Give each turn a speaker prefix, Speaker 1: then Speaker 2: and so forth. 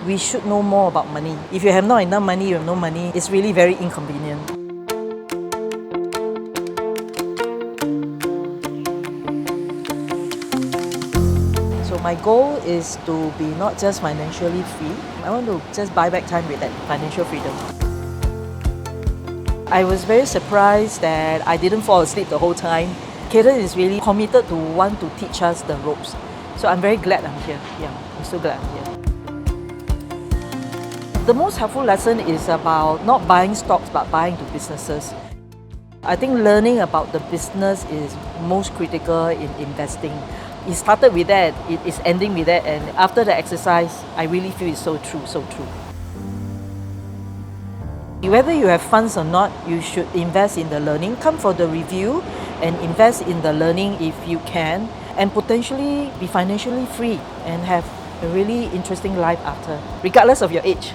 Speaker 1: we should know more about money. If you have not enough money, you have no money, it's really very inconvenient. So my goal is to be not just financially free, I want to just buy back time with that financial freedom. I was very surprised that I didn't fall asleep the whole time. Cayden is really committed to want to teach us the ropes. So I'm very glad I'm here. Yeah, I'm so glad I'm here. The most helpful lesson is about not buying stocks but buying to businesses. I think learning about the business is most critical in investing. It started with that, it is ending with that, and after the exercise, I really feel it's so true, so true. Whether you have funds or not, you should invest in the learning. Come for the review and invest in the learning if you can, and potentially be financially free and have a really interesting life after, regardless of your age.